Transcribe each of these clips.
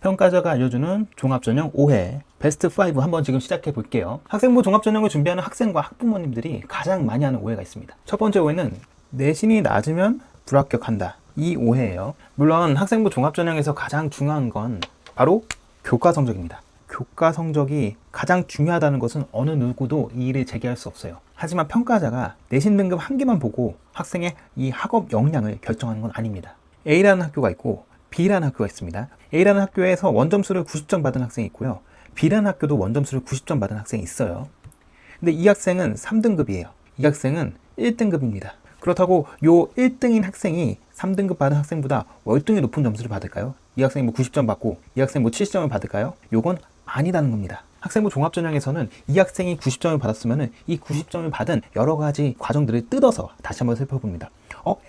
평가자가 알려주는 종합전형 5회 베스트 5 한번 지금 시작해 볼게요. 학생부 종합전형을 준비하는 학생과 학부모님들이 가장 많이 하는 오해가 있습니다. 첫 번째 오해는 내신이 낮으면 불합격한다. 이 오해예요. 물론 학생부 종합전형에서 가장 중요한 건 바로 교과 성적입니다. 교과 성적이 가장 중요하다는 것은 어느 누구도 이의를 제기할 수 없어요. 하지만 평가자가 내신 등급 한 개만 보고 학생의 이 학업 역량을 결정하는 건 아닙니다. A라는 학교가 있고 B라는 학교가 있습니다. A라는 학교에서 원점수를 90점 받은 학생이 있고요. B라는 학교도 원점수를 90점 받은 학생이 있어요. 근데 이 학생은 3등급이에요. 이 학생은 1등급입니다. 그렇다고 요 1등인 학생이 3등급 받은 학생보다 월등히 높은 점수를 받을까요? 이 학생이 뭐 90점 받고 이 학생이 뭐 70점을 받을까요? 요건 아니라는 겁니다. 학생부 종합전형에서는 이 학생이 90점을 받았으면 이 90점을 받은 여러 가지 과정들을 뜯어서 다시 한번 살펴봅니다.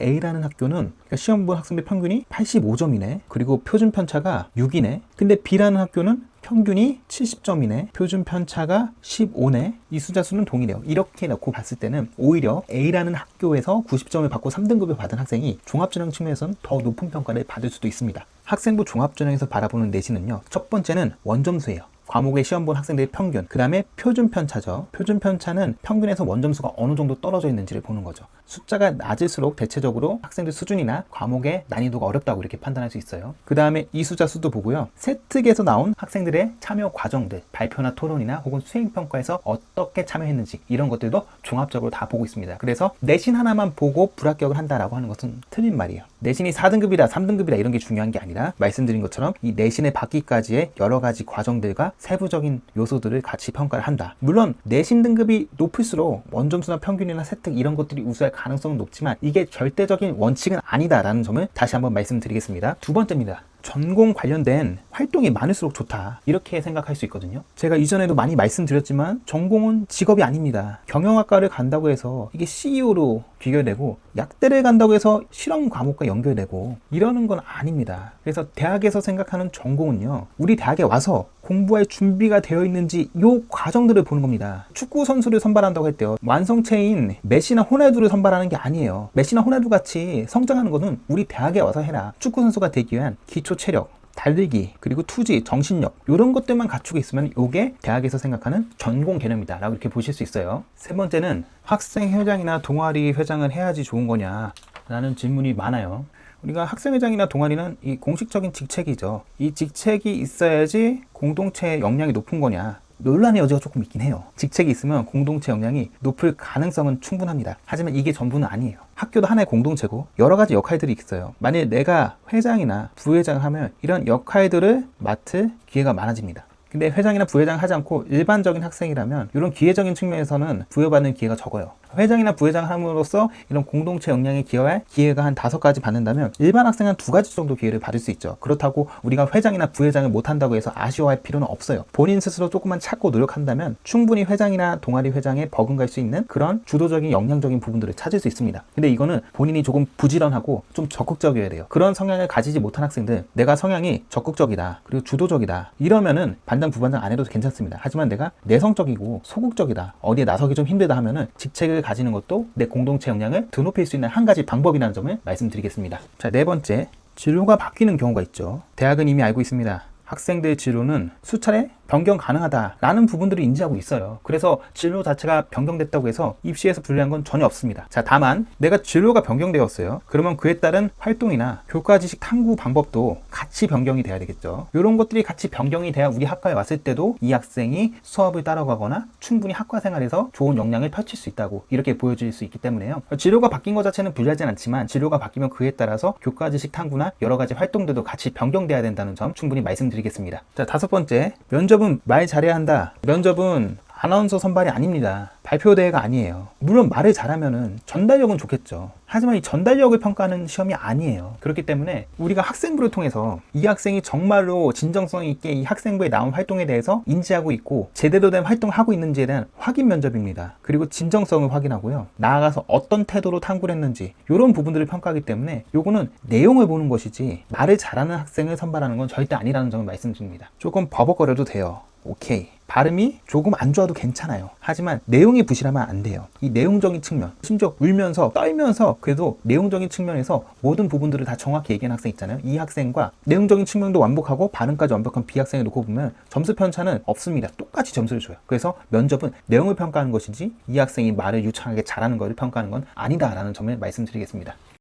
A라는 학교는 그러니까 시험 본 학생들 평균이 85점이네. 그리고 표준 편차가 6이네. 근데 B라는 학교는 평균이 70점이네. 표준 편차가 15네. 이 숫자 수는 동일해요. 이렇게 놓고 봤을 때는 오히려 A라는 학교에서 90점을 받고 3등급을 받은 학생이 종합전형 측면에서는 더 높은 평가를 받을 수도 있습니다. 학생부 종합전형에서 바라보는 내신은요. 첫 번째는 원점수예요. 과목에 시험 본 학생들의 평균, 그 다음에 표준 편차죠. 표준 편차는 평균에서 원점수가 어느 정도 떨어져 있는지를 보는 거죠. 숫자가 낮을수록 대체적으로 학생들 수준이나 과목의 난이도가 어렵다고 이렇게 판단할 수 있어요. 그 다음에 이 숫자 수도 보고요. 세특에서 나온 학생들의 참여 과정들, 발표나 토론이나 혹은 수행평가에서 어떻게 참여했는지 이런 것들도 종합적으로 다 보고 있습니다. 그래서 내신 하나만 보고 불합격을 한다라고 하는 것은 틀린 말이에요. 내신이 4등급이다, 3등급이다 이런 게 중요한 게 아니라 말씀드린 것처럼 이 내신에 받기까지의 여러 가지 과정들과 세부적인 요소들을 같이 평가를 한다. 물론 내신 등급이 높을수록 원점수나 평균이나 세특 이런 것들이 우수할 가능성은 높지만 이게 절대적인 원칙은 아니다라는 점을 다시 한번 말씀드리겠습니다. 두 번째입니다. 전공 관련된 활동이 많을수록 좋다. 이렇게 생각할 수 있거든요. 제가 이전에도 많이 말씀드렸지만 전공은 직업이 아닙니다. 경영학과를 간다고 해서 이게 CEO로 귀결되고 약대를 간다고 해서 실험 과목과 연결되고 이러는 건 아닙니다. 그래서 대학에서 생각하는 전공은요. 우리 대학에 와서 공부할 준비가 되어 있는지 이 과정들을 보는 겁니다. 축구 선수를 선발한다고 했대요. 완성체인 메시나 호날두를 선발하는 게 아니에요. 메시나 호날두 같이 성장하는 거는 우리 대학에 와서 해라. 축구 선수가 되기 위한 기초 체력, 달리기, 그리고 투지, 정신력 이런 것들만 갖추고 있으면 이게 대학에서 생각하는 전공 개념이다 라고 이렇게 보실 수 있어요. 세 번째는 학생회장이나 동아리 회장을 해야지 좋은 거냐 라는 질문이 많아요. 우리가 학생회장이나 동아리는 이 공식적인 직책이죠. 이 직책이 있어야지 공동체의 역량이 높은 거냐, 논란의 여지가 조금 있긴 해요. 직책이 있으면 공동체 역량이 높을 가능성은 충분합니다. 하지만 이게 전부는 아니에요. 학교도 하나의 공동체고 여러 가지 역할들이 있어요. 만약에 내가 회장이나 부회장을 하면 이런 역할들을 맡을 기회가 많아집니다. 근데 회장이나 부회장을 하지 않고 일반적인 학생이라면 이런 기회적인 측면에서는 부여받는 기회가 적어요. 회장이나 부회장을 함으로써 이런 공동체 역량에 기여할 기회가 한 5가지 받는다면 일반 학생은 2가지 정도 기회를 받을 수 있죠. 그렇다고 우리가 회장이나 부회장을 못한다고 해서 아쉬워할 필요는 없어요. 본인 스스로 조금만 찾고 노력한다면 충분히 회장이나 동아리 회장에 버금갈 수 있는 그런 주도적인 역량적인 부분들을 찾을 수 있습니다. 근데 이거는 본인이 조금 부지런하고 좀 적극적이어야 돼요. 그런 성향을 가지지 못한 학생들, 내가 성향이 적극적이다 그리고 주도적이다 이러면은 반장 부반장 안 해도 괜찮습니다. 하지만 내가 내성적이고 소극적이다, 어디에 나서기 좀 힘들다 하면은 직책을 가지는 것도 내 공동체 역량을 드높일 수 있는 한 가지 방법이라는 점을 말씀드리겠습니다. 자, 네 번째, 진로가 바뀌는 경우가 있죠. 대학은 이미 알고 있습니다. 학생들의 진로는 수차례 변경 가능하다라는 부분들을 인지하고 있어요. 그래서 진로 자체가 변경됐다고 해서 입시에서 불리한 건 전혀 없습니다. 자, 다만 내가 진로가 변경되었어요. 그러면 그에 따른 활동이나 교과 지식 탐구 방법도 같이 변경이 돼야 되겠죠. 이런 것들이 같이 변경이 돼야 우리 학과에 왔을 때도 이 학생이 수업을 따라가거나 충분히 학과 생활에서 좋은 역량을 펼칠 수 있다고 이렇게 보여줄 수 있기 때문에요. 진로가 바뀐 것 자체는 불리하진 않지만 진로가 바뀌면 그에 따라서 교과 지식 탐구나 여러 가지 활동들도 같이 변경돼야 된다는 점 충분히 말씀드리겠습니다. 자, 5번째, 면접은 말 잘해야 한다. 면접은 아나운서 선발이 아닙니다. 발표대회가 아니에요. 물론 말을 잘하면은 전달력은 좋겠죠. 하지만 이 전달력을 평가하는 시험이 아니에요. 그렇기 때문에 우리가 학생부를 통해서 이 학생이 정말로 진정성 있게 이 학생부에 나온 활동에 대해서 인지하고 있고 제대로 된 활동을 하고 있는지에 대한 확인 면접입니다. 그리고 진정성을 확인하고요. 나아가서 어떤 태도로 탐구를 했는지 이런 부분들을 평가하기 때문에 요거는 내용을 보는 것이지 말을 잘하는 학생을 선발하는 건 절대 아니라는 점을 말씀드립니다. 조금 버벅거려도 돼요. 오케이. 발음이 조금 안 좋아도 괜찮아요. 하지만 내용이 부실하면 안 돼요. 이 내용적인 측면, 심지어 울면서 떨면서 그래도 내용적인 측면에서 모든 부분들을 다 정확히 얘기하는 학생 있잖아요. 이 학생과 내용적인 측면도 완벽하고 발음까지 완벽한 B 학생을 놓고 보면 점수 편차는 없습니다. 똑같이 점수를 줘요. 그래서 면접은 내용을 평가하는 것이지 이 학생이 말을 유창하게 잘하는 것을 평가하는 건 아니다라는 점을 말씀드리겠습니다.